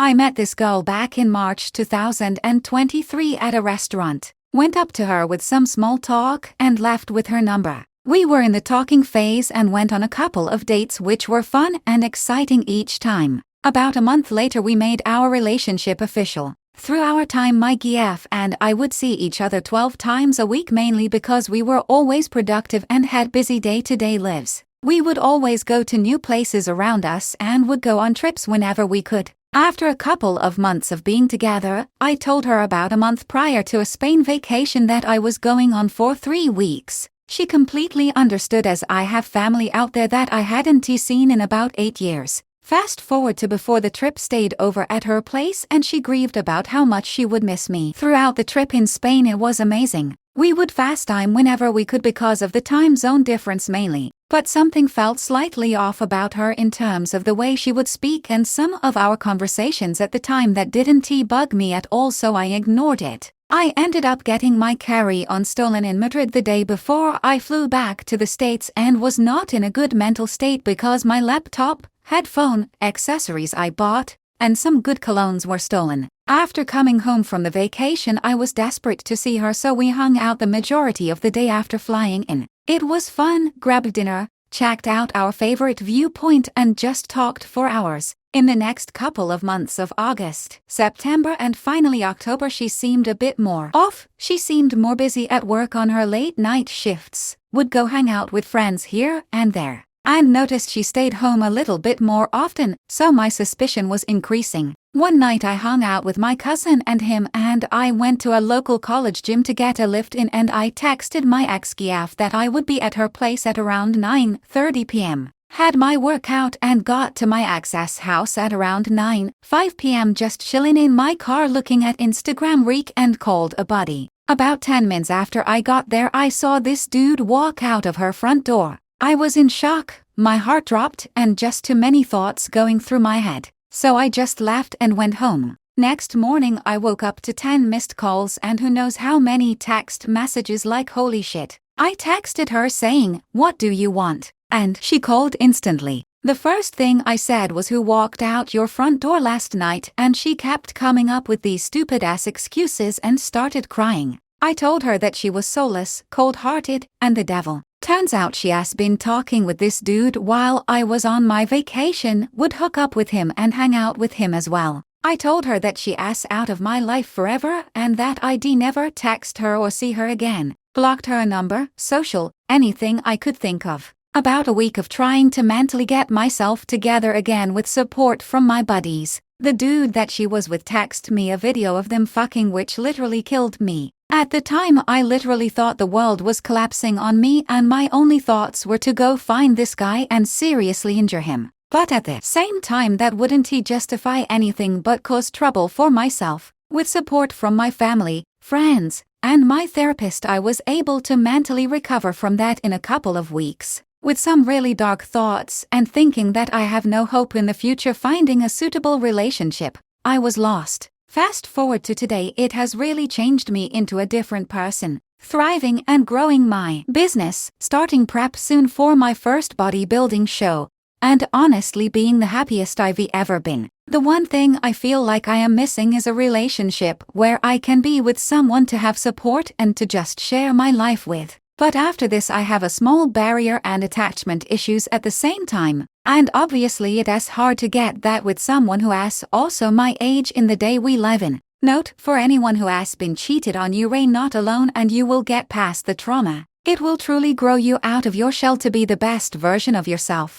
I met this girl back in March 2023 at a restaurant. Went up to her with some small talk and left with her number. We were in the talking phase and went on a couple of dates which were fun and exciting each time. About a month later we made our relationship official. Through our time my GF and I would see each other 12 times a week, mainly because we were always productive and had busy day-to-day lives. We would always go to new places around us and would go on trips whenever we could. After a couple of months of being together, I told her about a month prior to a Spain vacation that I was going on for 3 weeks. She completely understood, as I have family out there that I hadn't seen in about 8 years. Fast forward to before the trip, stayed over at her place and she grieved about how much she would miss me. Throughout the trip in Spain it was amazing. We would FaceTime whenever we could because of the time zone difference mainly. But something felt slightly off about her in terms of the way she would speak and some of our conversations at the time that didn't bug me at all, so I ignored it. I ended up getting my carry-on stolen in Madrid the day before I flew back to the States and was not in a good mental state because my laptop, headphone, accessories I bought, and some good colognes were stolen. After coming home from the vacation I was desperate to see her, so we hung out the majority of the day after flying in. It was fun, grabbed dinner, checked out our favorite viewpoint and just talked for hours. In the next couple of months of August, September and finally October she seemed a bit more off. She seemed more busy at work on her late night shifts, would go hang out with friends here and there, and noticed she stayed home a little bit more often, so my suspicion was increasing. One night I hung out with my cousin and him and I went to a local college gym to get a lift in, and I texted my ex-GF that I would be at her place at around 9:30 p.m. Had my workout and got to my ex's house at around 9:05 p.m. just chilling in my car looking at Instagram Reek and called a buddy. About 10 minutes after I got there I saw this dude walk out of her front door. I was in shock, my heart dropped and just too many thoughts going through my head. So I just left and went home. Next morning I woke up to 10 missed calls and who knows how many text messages like holy shit. I texted her saying, "What do you want?" And she called instantly. The first thing I said was, "Who walked out your front door last night?" And she kept coming up with these stupid ass excuses and started crying. I told her that she was soulless, cold-hearted, and the devil. Turns out she has been talking with this dude while I was on my vacation, would hook up with him and hang out with him as well. I told her that she is out of my life forever and that I'd never text her or see her again. Blocked her number, social, anything I could think of. About a week of trying to mentally get myself together again with support from my buddies. The dude that she was with texted me a video of them fucking, which literally killed me. At the time I literally thought the world was collapsing on me and my only thoughts were to go find this guy and seriously injure him. But at the same time that wouldn't justify anything but cause trouble for myself. With support from my family, friends, and my therapist I was able to mentally recover from that in a couple of weeks. With some really dark thoughts and thinking that I have no hope in the future finding a suitable relationship, I was lost. Fast forward to today, it has really changed me into a different person, thriving and growing my business, starting prep soon for my first bodybuilding show, and honestly being the happiest I've ever been. The one thing I feel like I am missing is a relationship where I can be with someone to have support and to just share my life with. But after this I have a small barrier and attachment issues at the same time, and obviously it is hard to get that with someone who is also my age in the day we live in. Note, for anyone who has been cheated on, you are not alone and you will get past the trauma. It will truly grow you out of your shell to be the best version of yourself.